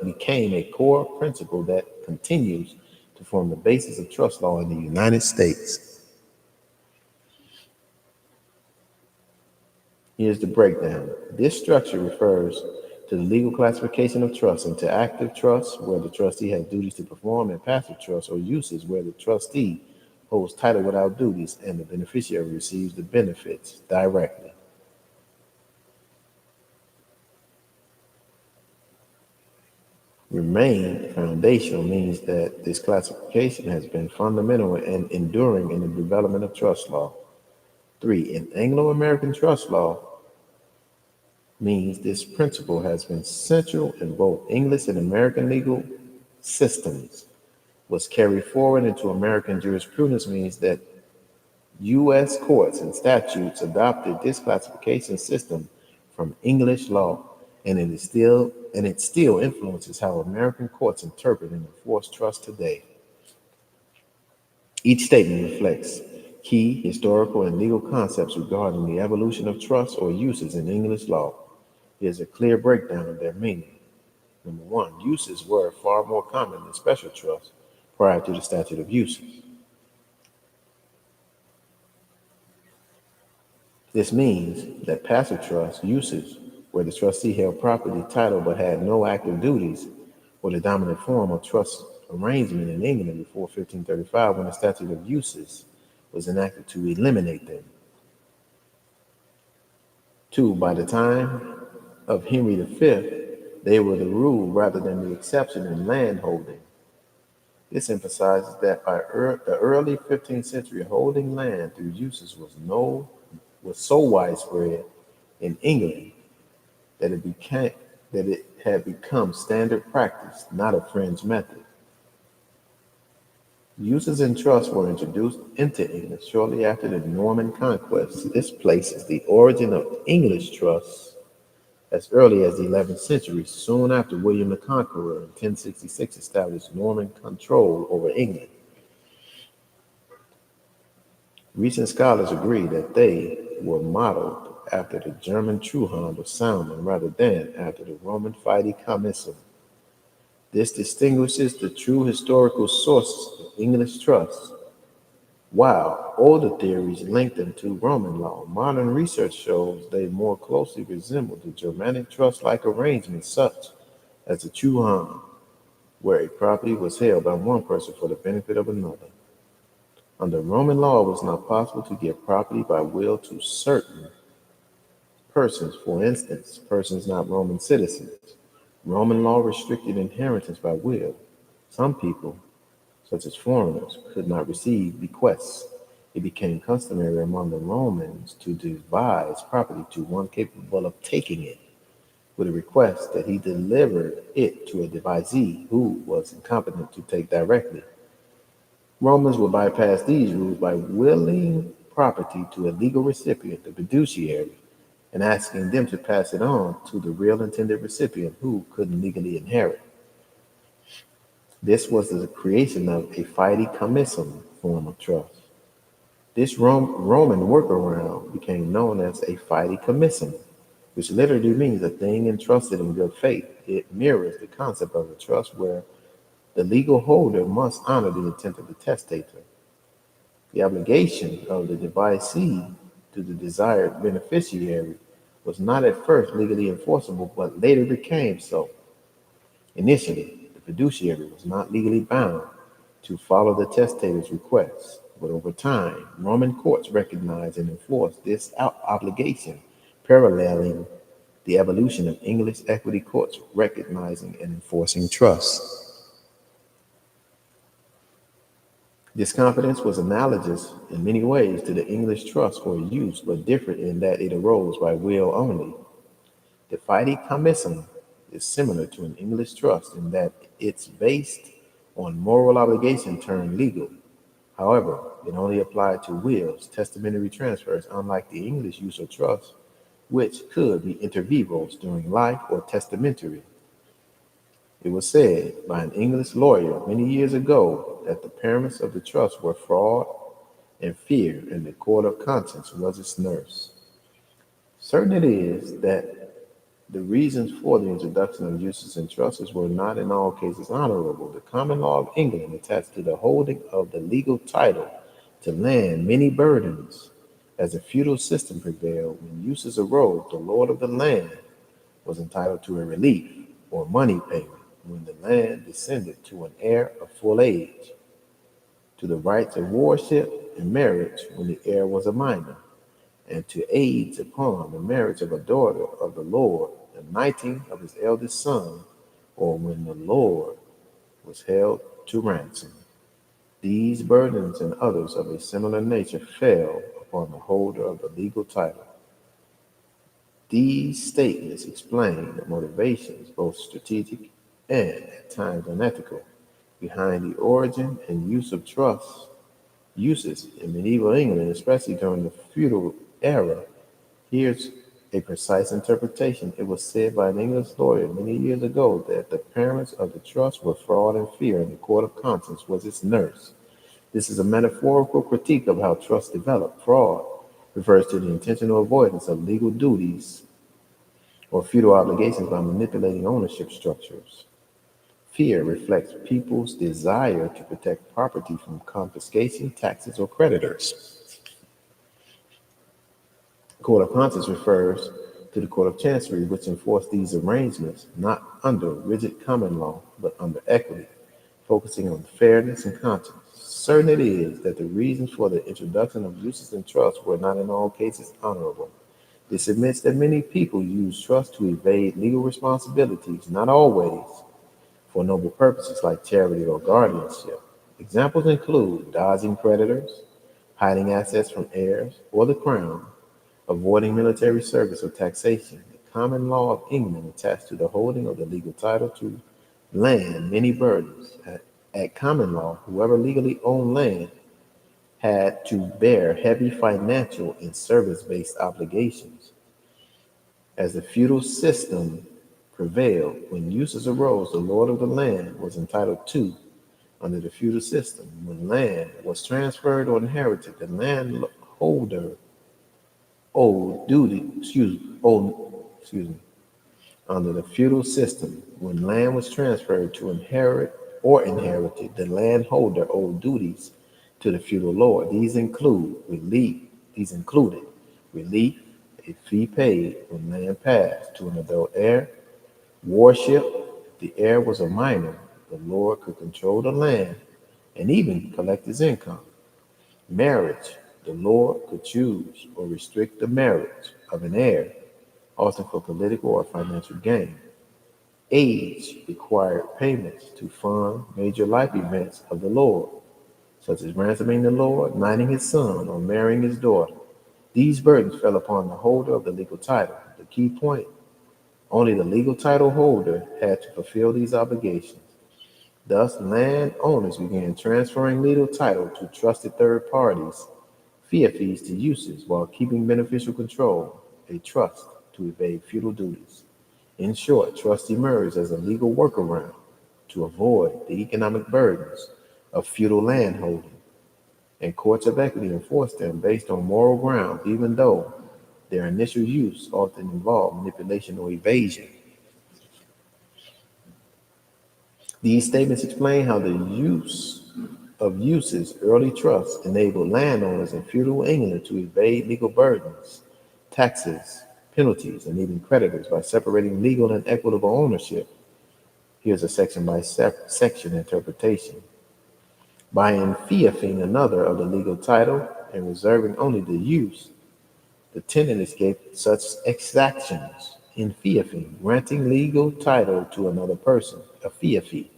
became a core principle that continues to form the basis of trust law in the United States. Here's the breakdown. This structure refers to the legal classification of trusts into active trusts, where the trustee has duties to perform, and passive trusts or uses, where the trustee holds title without duties and the beneficiary receives the benefits directly. Remain foundational means that this classification has been fundamental and enduring in the development of trust law. 3. In Anglo-American trust law, means this principle has been central in both English and American legal systems. Was carried forward into American jurisprudence means that U.S. courts and statutes adopted this classification system from English law, and it still influences how American courts interpret and enforce trust today. Each statement reflects key historical and legal concepts regarding the evolution of trusts or uses in English law. Here's a clear breakdown of their meaning. Number 1, uses were far more common than special trusts prior to the statute of uses. This means that passive trust uses, where the trustee held property title but had no active duties, were the dominant form of trust arrangement in England before 1535, when the statute of uses was enacted to eliminate them. 2, by the time of Henry V, They were the rule rather than the exception in land holding. This emphasizes that by the early 15th century, holding land through uses was so widespread in England that it had become standard practice, not a fringe method. Uses and trusts were introduced into English shortly after the Norman conquest. This places the origin of English trusts as early as the 11th century, soon after William the Conqueror in 1066 established Norman control over England. Recent scholars agree that they were modeled after the German Treuhand or Salmon rather than after the Roman Fide Commissum. This distinguishes the true historical sources of English trusts. While older theories link them to Roman law, modern research shows they more closely resemble the Germanic trust-like arrangements such as the Treuhand, where a property was held by one person for the benefit of another. Under Roman law, it was not possible to give property by will to certain persons, for instance, persons not Roman citizens. Roman law restricted inheritance by will. Some people, such as foreigners, could not receive bequests. It became customary among the Romans to devise property to one capable of taking it, with a request that he deliver it to a devisee who was incompetent to take directly. Romans would bypass these rules by willing property to a legal recipient, the fiduciary, and asking them to pass it on to the real intended recipient who couldn't legally inherit. This was the creation of a fide commissum form of trust. This Roman workaround became known as a fide commissum, which literally means a thing entrusted in good faith. It mirrors the concept of a trust where the legal holder must honor the intent of the testator. The obligation of the devisee to the desired beneficiary was not at first legally enforceable, but later became so. Initially, the fiduciary was not legally bound to follow the testator's requests, but over time, Roman courts recognized and enforced this obligation, paralleling the evolution of English equity courts recognizing and enforcing trust. This confidence was analogous in many ways to the English trust or use, but different in that it arose by will only. The fide commissum is similar to an English trust in that it's based on moral obligation turned legal. However, it only applied to wills, testamentary transfers, unlike the English use of trust, which could be inter vivos during life or testamentary. It was said by an English lawyer many years ago that the parents of the trust were fraud and fear, and the court of conscience was its nurse. Certain it is that the reasons for the introduction of uses and trusts were not in all cases honorable. The common law of England attached to the holding of the legal title to land many burdens. As the feudal system prevailed, when uses arose, the lord of the land was entitled to a relief or money payment when the land descended to an heir of full age, to the rights of wardship and marriage when the heir was a minor, and to aids upon the marriage of a daughter of the Lord, the knighting of his eldest son, or when the Lord was held to ransom. These burdens and others of a similar nature fell upon the holder of the legal title. These statements explain the motivations, both strategic and at times unethical, behind the origin and use of trust uses in medieval England, especially during the feudal era. Here's a precise interpretation. It was said by an English lawyer many years ago that the parents of the trust were fraud and fear, and the court of conscience was its nurse. This is a metaphorical critique of how trust developed. Fraud refers to the intentional avoidance of legal duties or feudal obligations by manipulating ownership structures. Fear reflects people's desire to protect property from confiscation, taxes, or creditors. The Court of Conscience refers to the Court of Chancery, which enforced these arrangements not under rigid common law, but under equity, focusing on fairness and conscience. Certain it is that the reasons for the introduction of uses and trusts were not in all cases honorable. This admits that many people use trust to evade legal responsibilities, not always for noble purposes like charity or guardianship. Examples include dodging creditors, hiding assets from heirs or the crown, avoiding military service or taxation. The common law of England attached to the holding of the legal title to land many burdens. At common law, whoever legally owned land had to bear heavy financial and service-based obligations. As the feudal system prevailed, when uses arose, the lord of the land was entitled to under the feudal system. When land was transferred or inherited, the landholder owed duty, excuse me, under the feudal system. When land was transferred to inherited, the landholder owed duties to the feudal lord. These included relief, a fee paid when land passed to an adult heir, worship, if the heir was a minor, the lord could control the land and even collect his income. Marriage, the lord could choose or restrict the marriage of an heir, often for political or financial gain. Age required payments to fund major life events of the Lord, such as ransoming the Lord, knighting his son, or marrying his daughter. These burdens fell upon the holder of the legal title. The key point: only the legal title holder had to fulfill these obligations. Thus, landowners began transferring legal title to trusted third parties, fees to uses, while keeping beneficial control, a trust to evade feudal duties. In short, trust emerged as a legal workaround to avoid the economic burdens of feudal landholding, and courts of equity enforced them based on moral grounds, even though their initial use often involved manipulation or evasion. These statements explain how the use of uses early trusts enabled landowners in feudal England to evade legal burdens, taxes, penalties, and even creditors by separating legal and equitable ownership. Here's a section by section interpretation. By enfeoffing another of the legal title and reserving only the use, the tenant escaped such exactions. Enfeoffing, granting legal title to another person, a fee.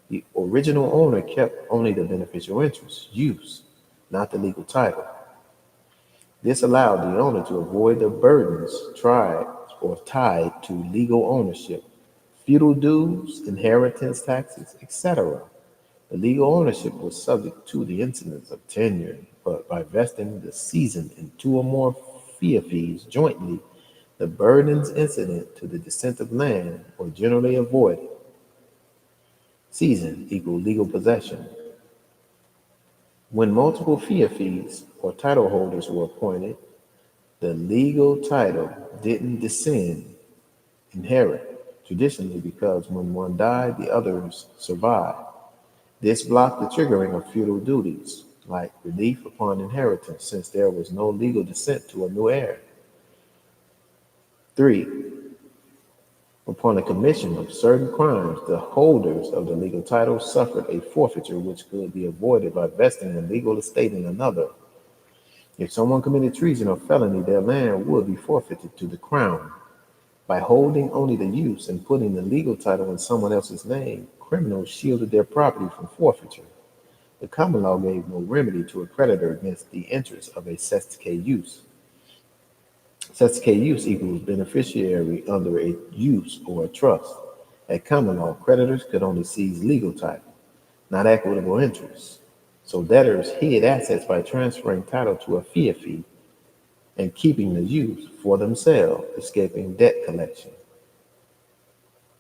The original owner kept only the beneficial interest, use, not the legal title. This allowed the owner to avoid the burdens tied to legal ownership, feudal dues, inheritance taxes, etc. The legal ownership was subject to the incidence of tenure, but by vesting the season in two or more fees jointly, the burdens incident to the descent of land were generally avoided. Season equal legal possession. When multiple fees or title holders were appointed, the legal title didn't inherit, traditionally because when one died, the others survived. This blocked the triggering of feudal duties, like relief upon inheritance, since there was no legal descent to a new heir. 3. Upon the commission of certain crimes, the holders of the legal title suffered a forfeiture which could be avoided by vesting the legal estate in another. If someone committed treason or felony, their land would be forfeited to the crown. By holding only the use and putting the legal title in someone else's name, criminals shielded their property from forfeiture. The common law gave no remedy to a creditor against the interest of a cestque use. Cestque use equals beneficiary under a use or a trust. At common law, creditors could only seize legal title, not equitable interest. So debtors hid assets by transferring title to a fee and keeping the use for themselves, escaping debt collection.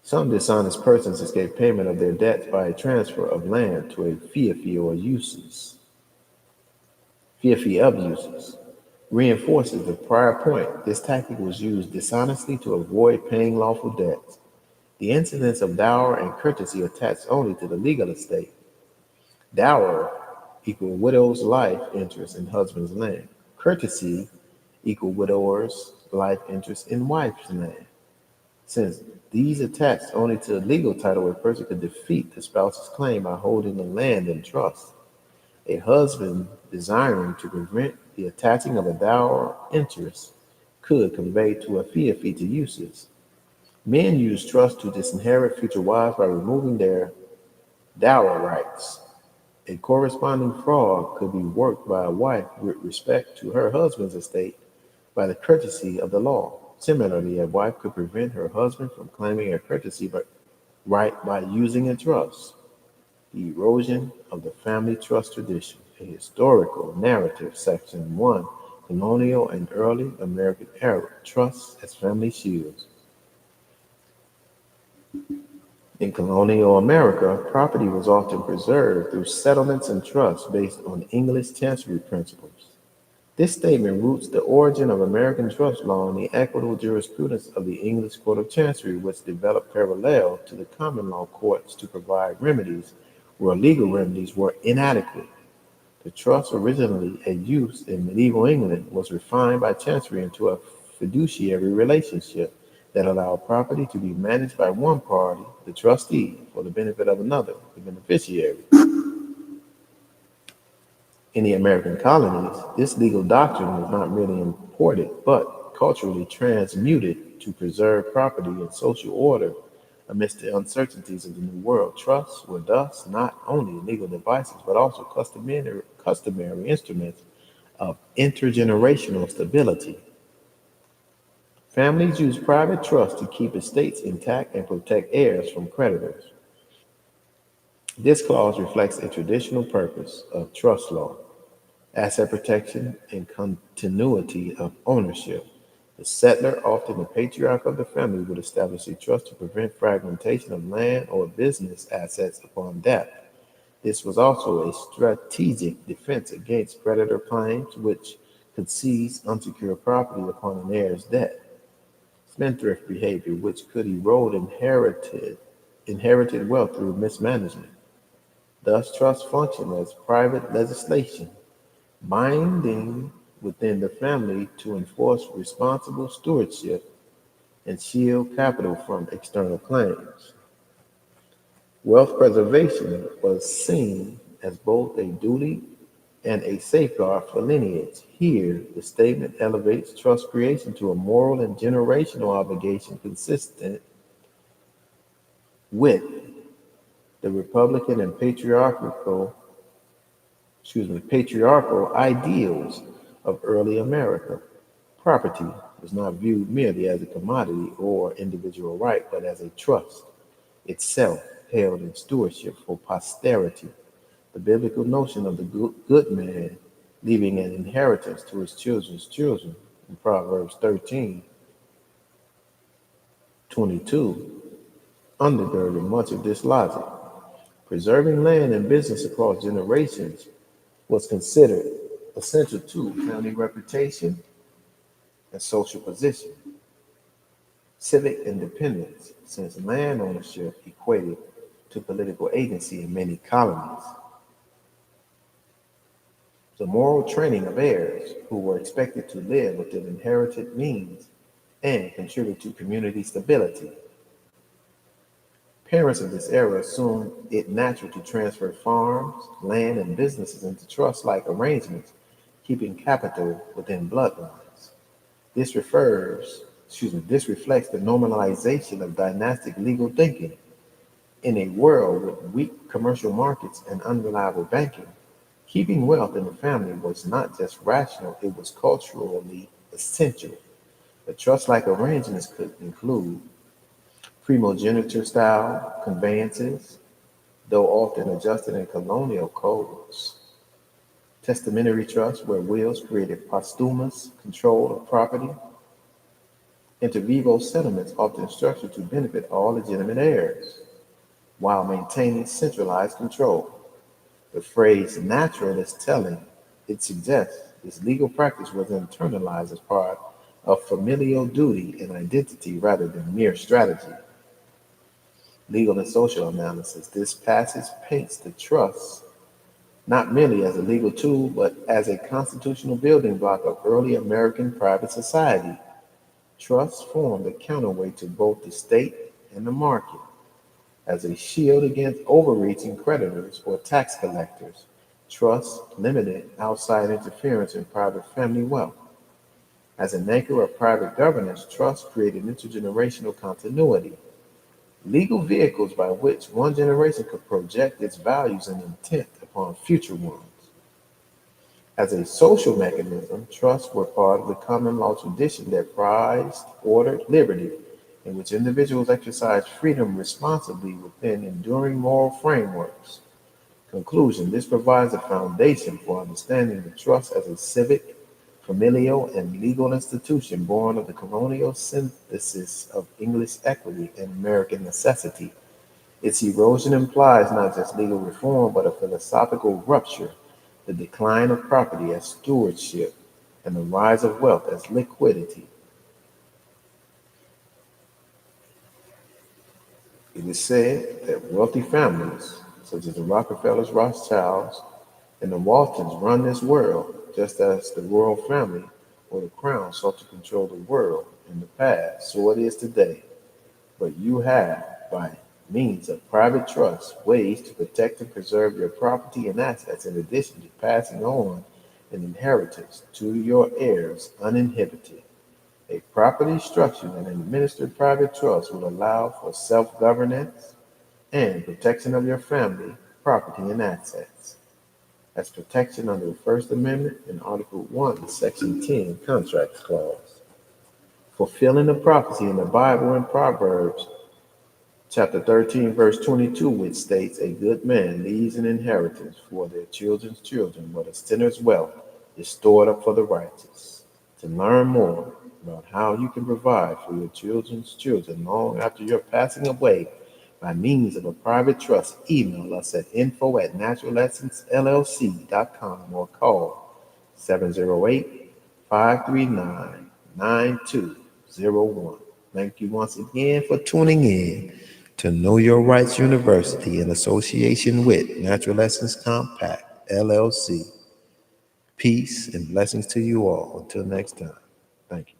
Some dishonest persons escape payment of their debts by a transfer of land to a fee or uses. Fee of uses reinforces the prior point. This tactic was used dishonestly to avoid paying lawful debts. The incidence of dower and courtesy attached only to the legal estate. Dower equal widow's life interest in husband's land. Courtesy equal widower's life interest in wife's land. Since these attached only to the legal title, a person could defeat the spouse's claim by holding the land in trust. A husband desiring to prevent the attaching of a dower interest could convey to a fiat future uses. Men use trust to disinherit future wives by removing their dower rights. A corresponding fraud could be worked by a wife with respect to her husband's estate by the courtesy of the law. Similarly, a wife could prevent her husband from claiming a courtesy right by using a trust. The erosion of the family trust tradition, a historical narrative, section 1, colonial and early American era, trusts as family shields. In colonial America, property was often preserved through settlements and trusts based on English chancery principles. This statement roots the origin of American trust law in the equitable jurisprudence of the English Court of Chancery, which developed parallel to the common law courts to provide remedies where legal remedies were inadequate. The trust, originally a use in medieval England, was refined by Chancery into a fiduciary relationship that allowed property to be managed by one party, the trustee, for the benefit of another, the beneficiary. In the American colonies, this legal doctrine was not merely imported, but culturally transmuted to preserve property and social order amidst the uncertainties of the New World. Trusts were thus not only legal devices, but also customary instruments of intergenerational stability. Families use private trusts to keep estates intact and protect heirs from creditors. This clause reflects a traditional purpose of trust law: asset protection and continuity of ownership. The settler, often the patriarch of the family, would establish a trust to prevent fragmentation of land or business assets upon death. This was also a strategic defense against creditor claims, which could seize unsecured property upon an heir's death. Spendthrift behavior, which could erode inherited wealth through mismanagement. Thus, trust functioned as private legislation, binding within the family to enforce responsible stewardship and shield capital from external claims. Wealth preservation was seen as both a duty and a safeguard for lineage. Here, the statement elevates trust creation to a moral and generational obligation consistent with the Republican and patriarchal ideals of early America. Property was not viewed merely as a commodity or individual right, but as a trust itself held in stewardship for posterity. The biblical notion of the good man leaving an inheritance to his children's children in Proverbs 13:22 undergirded much of this logic. Preserving land and business across generations was considered essential to family reputation and social position. Civic independence, since land ownership equated to political agency in many colonies. The moral training of heirs who were expected to live within inherited means and contribute to community stability. Parents of this era assumed it natural to transfer farms, land, and businesses into trust-like arrangements, keeping capital within bloodlines. This reflects the normalization of dynastic legal thinking. In a world with weak commercial markets and unreliable banking, keeping wealth in the family was not just rational, it was culturally essential. The trust-like arrangements could include primogeniture-style conveyances, though often adjusted in colonial codes; testamentary trusts, where wills created posthumous control of property; inter vivo settlements, often structured to benefit all legitimate heirs, while maintaining centralized control. The phrase "natural" is telling. It suggests this legal practice was internalized as part of familial duty and identity rather than mere strategy. Legal and social analysis. This passage paints the trust not merely as a legal tool, but as a constitutional building block of early American private society. Trusts formed a counterweight to both the state and the market, as a shield against overreaching creditors or tax collectors. Trusts limited outside interference in private family wealth. As an anchor of private governance, trusts create an intergenerational continuity, legal vehicles by which one generation could project its values and intent upon future ones. As a social mechanism, trusts were part of the common law tradition that prized ordered liberty, in which individuals exercised freedom responsibly within enduring moral frameworks. Conclusion: this provides a foundation for understanding the trust as a civic, familial, and legal institution born of the colonial synthesis of English equity and American necessity. Its erosion implies not just legal reform, but a philosophical rupture, the decline of property as stewardship, and the rise of wealth as liquidity. It is said that wealthy families, such as the Rockefellers, Rothschilds, and the Waltons, run this world, just as the royal family or the crown sought to control the world in the past, so it is today. But you have, by means of private trust, ways to protect and preserve your property and assets in addition to passing on an inheritance to your heirs uninhibited. A properly structured and administered private trust will allow for self-governance and protection of your family, property, and assets. That's protection under the First Amendment in Article 1, Section 10, Contracts Clause. Fulfilling the prophecy in the Bible in Proverbs chapter 13, verse 22, which states, "A good man leaves an inheritance for their children's children, but a sinner's wealth is stored up for the righteous." To learn more about how you can provide for your children's children long after your passing away by means of a private trust, email us at info@naturalessensllc.com or call 708-539-9201. Thank you once again for tuning in to Know Your Rights University in association with Natural Lessons Compact, LLC. Peace and blessings to you all. Until next time. Thank you.